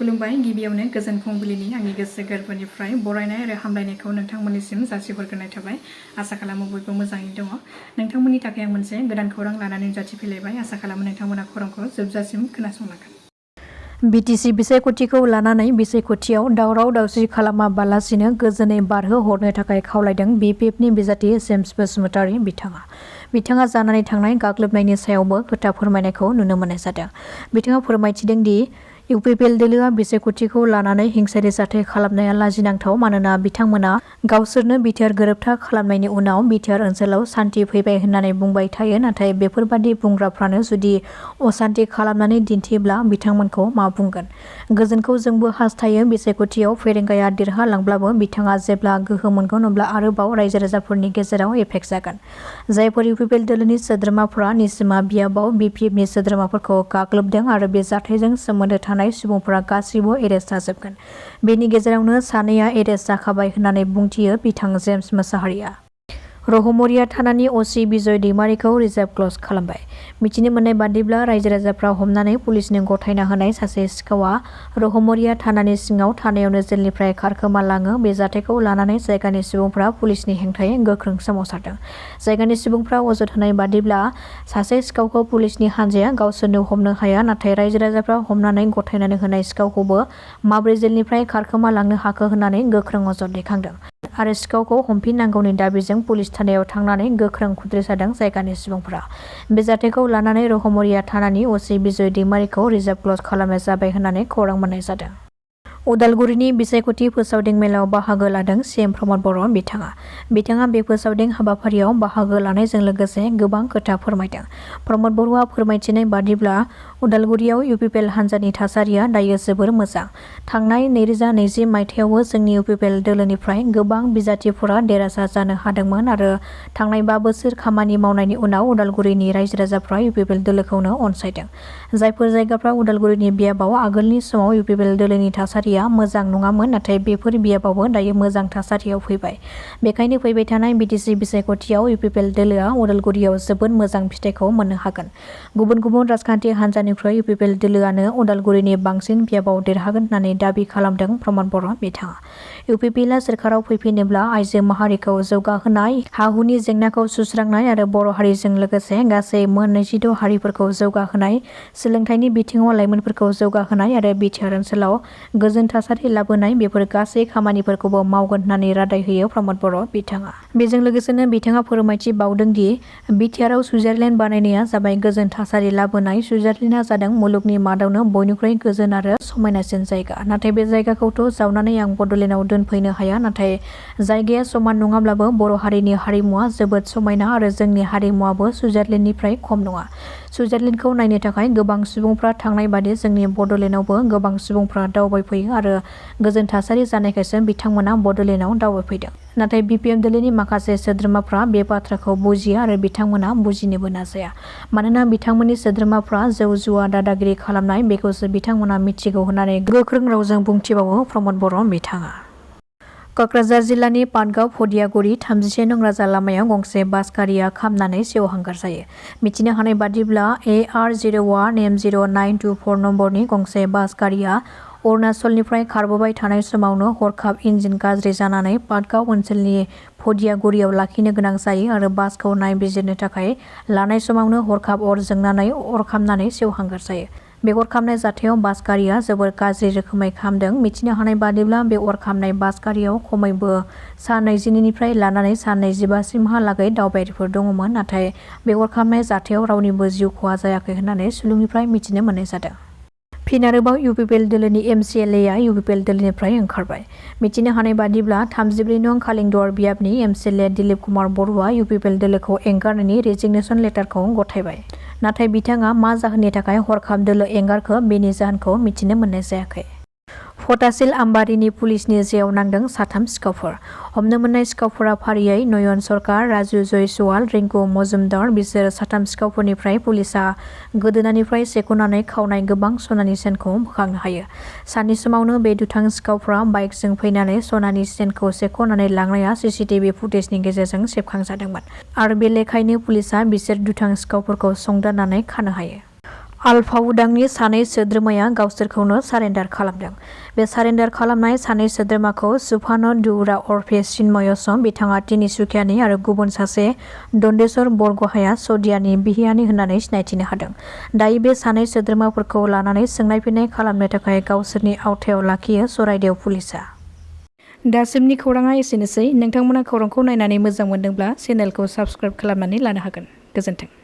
खुलुमबाय गिबियावनो गोजोन फुंबिलिनि आंनि गोसो गोरबोनिफ्राय बरायनाय आरो हामलायनायखौ नोंथांमोननिसिम जासिहरग्रोनाय थाबाय। आसा खालामो बयबो मोजाङै दङ। नोंथांमोननि थाखाय आं मोनसे गोदान खौरां लानानै नुजाथिफैलायबाय। आसा खालामो नोंथांमोना खौरांखौ जोबजासिम खोनासंलांगोन। BTC बिसायख'थिखौ लानानै बिसायख'थियाव दावराव दावसि खालामाबालासिनो गोजोनै बारहोहरनो थाखाय खावलायदों BPFनि बिजाथि जेम्स बसुमतारी बिथाङा जानानै थांनाय गाग्लोबनायनि सायावबो खोथा फोरमायनायखौ नुनो मोननाय जादों। बिथाङा फोरमायथिदों दि UPPL दोलोआ बिसायख'थिखौ लानानै हिंसायारि जाथाय खालामनाया लाजिनांथाव मानोना बिथांमोना गावसोरनो बिटिआर गोरोबथा खालामनायनि उनाव बिटिआर ओनसोलाव सान्थि फैबाय होननानै बुंबाय थायो, नाथाय बेफोरबादि बुंग्राफ्रानो जुदि असान्थि खालामनानै दिन्थियोब्ला बिथांमोनखौ मा बुंगोन? गोजोनखौ जोंबो हास्थायो। बिसायख'थियाव फेरेंगाया देरहालांब्लाबो बिथाङा जेब्ला गोहो मोनगोन अब्ला आरोबाव रायजो राजाफोरनि गेजेराव एफेक्ट जागोन। जायफोर UPPL दोलोनि सोद्रोमाफोरा निसिमा बियाबाव BPFनि सोद्रोमाफोरखौ गाग्लोबदों आरो बे जाथायजों सोमोन्दो थानाय सुबुंफोरा गासिबो एरेस्ट जाजोबगोन। बेनि गेजेरावनो सानैया एरेस्ट जाखाबाय होननानै बुंथियो बिथां जेम्स मोसाहारिया। रहमरिया थानानि असि बिजय दैमारिखौ रिजार्भ क्लज खालामबाय। मिथिनो मोननाय बादिब्ला रायजो राजाफ्रा हमनानै पुलिसनो गथायना होनाय सासे सिखावा रहमरिया थानानि सिङाव थानायावनो जेलनिफ्राय खारखोमालाङो। बे जाथायखौ लानानै जायगानि सुबुंफ्रा पुलिसनि हेंथायै गोख्रों सोमावसारदों। जायगानि सुबुंफ्रा अजद होनाय बादिब्ला सासे सिखावखौ पुलिसनि हान्जाया गावसोरनो हमनो हाया, नाथाय रायजो राजाफ्रा हमनानै गथायनानै होनाय सिखावखौबो माब्रै जेलनिफ्राय खारखोमालांनो हाखो होननानै गोख्रों अजद दैखांदों आरो सिखावखौ हमफिननांगौनि दाबिजों पुलिस थानायाव थांनानै गोख्रों खुद्रिसारदों जायगानि सुबुंफोरा। बे जाथायखौ लानानै रहमरिया थानानि असि बिजय दैमारिखौ रिजार्भ क्लज खालामनाय जाबाय होननानै खौरां मोननाय जादों। उदालगुरिनि बिसायख'थि फोसावदिं मेलाव बाहागो लादों CM प्रमद बर' बिथाङा बे फोसावदिं हाबाफारियाव बाहागो लानायजों लोगोसे गोबां खोथा फोरमायदों। प्रमद बर'आ फोरमायथिनाय बादिब्ला उदालगुरियाव UPPL हान्जानि थासारिया दायो जोबोर मोजां। थांनाय 2020 मायथाइयावबो जोंनि UPPL दोलोनिफ्राय गोबां बिजाथिफोरा देरहासार जानो हादोंमोन आरो थांनाय 5 बोसोर खामानि मावनायनि उनाव उदालगुरिनि रायजो राजाफ्रा UPPL दोलोखौनो अनसायदों। जायफोर जायगाफ्रा उदालगुरिनि बियाबाव आगोलनि समाव UPPL दोलोनि थासारिया मोजां नङामोन, नाथाय बेफोर बियाबावबो दायो मोजां थासारियाव फैबाय। बेखायनो फैबाय थानाय BTC बिसायख'थियाव UPPL दोलोआ उदालगुरियाव जोबोद मोजां फिथाइखौ मोननो हागोन। गुबुन गुबुन राजखान्थि हान्जानिख्रुइ UPPL दोलोआनो उदालगुरिनि बांसिन बियाबाव देरहागोन होननानै दाबि खालामदों प्रमद बर' बिथाङा। UPPLआ सोरखाराव फैफिनोब्ला आइजो माहारिखौ जौगाहोनाय, हा-हुनि जेंनाखौ सुस्रांनाय आरो बर' हारिजों लोगोसे गासै मोन 26 हारिफोरखौ जौगाहोनाय, सोलोंथाइनि बिथिङाव लाइमोनफोरखौ जौगाहोनाय आरो बिटिआर ओनसोलाव गोजोन थासारि लाबोनाय बेफोर गासै खामानिफोरखौबो मावगोन होननानै रादाय होयो प्रमद बर' बिथाङा। बेजों लोगोसेनो बिथाङा फोरमायथि बावदों दि बिटिआरआव सुइजारलेण्ड बानायनाया जाबाय गोजोन थासारि लाबोनाय। सुइजारलेण्डआ जादों मुलुगनि मादावनो बयनिख्रुइ गोजोन आरो समायनासिन जायगा। नाथाय बे जायगाखौथ' जावनानै आं बड'लेण्डआव दोनफैनो हाया। नाथाय जायगाया समान नङाब्लाबो बर' हारिनि हारिमुवा जोबोद समायना आरो जोंनि हारिमुवाबो सुइजारलेण्डनिफ्राय खम नङा। सुइजारलेण्डखौ नायनो थाखाय गोबां सुबुंफ्रा थांनाय बादि जोंनि बड'लेण्डआवबो गोबां सुबुंफ्रा दावबायफैयो आरो गोजोन थासारि जानायखायसो बिथांमोना बड'लेण्डआव दावबायफैदों। नाथाय BPF दोलोनि माखासे सोद्रोमाफ्रा बे बाथ्राखौ बुजिया आरो बिथांमोना बुजिनोबो नाजाया। मानोना बिथांमोननि सोद्रोमाफ्रा जौ जुवा दादागिरि खालामनाय बेखौसो बिथांमोना मिथिगौ होननानै गोख्रों रावजों बुंथिबावो प्रमद बर' बिथाङा। क'क्राझार जिल्लानि पाटगाव फदियागुरि 31 नं राजा लामायाव गंसे बास गारिया खामनानै सेवहांगार जायो। मिथिनो हानाय बादिब्ला AR01M0924 नम्बरनि गंसे बास गारिया अरुणाचलनिफ्राय खारबोबाय थानाय समावनो हरखाब इन्जिन गाज्रि जानानै पाटगाव ओनसोलनि फदियागुरियाव लाखिनो गोनां जायो आरो बासखौ नायबिजिरनो थाखाय लानाय समावनो हरखाब अर जोंनानै अर खामनानै सेवहांगार जायो। बे अर खामनाय जाथायाव बास गारिया जोबोर गाज्रि रोखोमै खामदों। मिथिनो हानाय बादिब्ला बे अर खामनाय बास गारियाव खमैबो सा 22निफ्राय लानानै सा 25 सिमहालागै दावबायारिफोर दङमोन, नाथाय बे अर खामनाय जाथायाव रावनिबो जिउ खहा जायाखै होननानै सुलुंनिफ्राय मिथिनो मोननाय जादों। फिन आरोबाव UPPL दोलोनि MCLAआ UPPL दोलोनिफ्राय ओंखारबाय। मिथिनो हानाय बादिब्ला 34 नं खालिंदर बियाबनि MCLA दिलीप कुमार बर'आ UPPL दोलोखौ एंगारनायनि रेजिगनेसन लेटारखौ गथायबाय। नाथाय बिथाङा मा जाहोननि थाखाय हरखाब दोलो एंगारखो बेनि जाहोनखौ मिथिनो मोननाय जायाखै। फटाशिल आम्बारिनि पुलिसनि जेयाव नांदों 3 सिखावफोर। हमनो मोननाय सिखावफोरा फारियै नयन सरकार, राजु जयसवाल, रिंकु मजुमदार। बिसोर 3 सिखावफोरनिफ्राय पुलिसआ गोदोनानिफ्राय सेख'नानै खावनाय गोबां सनानि चेनखौ बोखांनो हायो। साननि समावनो बे दुथां सिखावफ्रा बाइकजों फैनानै सनानि चेनखौ सेख'नानै लांनाया CCTV फुटेजनि गेजेरजों सेबखांजादोंमोन आरो बे लेखायैनो पुलिसआ बिसोर दुथां सिखावफोरखौ संदाननानै खानो हायो। आलफा उदांनि सानै सोद्रोमाया गावसोरखौनो सारेन्डार खालामदों। बे सारेन्डार खालामनाय सानै सोद्रोमाखौ सुफान दुरा अरफे चिन्मयसम बिथाङा तिनिसुकियानि आरो गुबुन सासे दन्देश्वर बरगहाया सदियानि बिहियानि होननानै सिनायथिनो हादों। दायो बे सानै सोद्रोमाफोरखौ लानानै सोंनाय फिन्नाय खालामनो थाखाय गावसोरनि आवथायाव लाखियो सराइदेव पुलिसा। दासिमनि खौराङा एसेनोसै। नोंथांमोना खौरांखौ नायनानै मोजां मोनदोंब्ला चेनेलखौ साबस्क्राइब खालामनानै लानो हागोन। गोजोन्थों।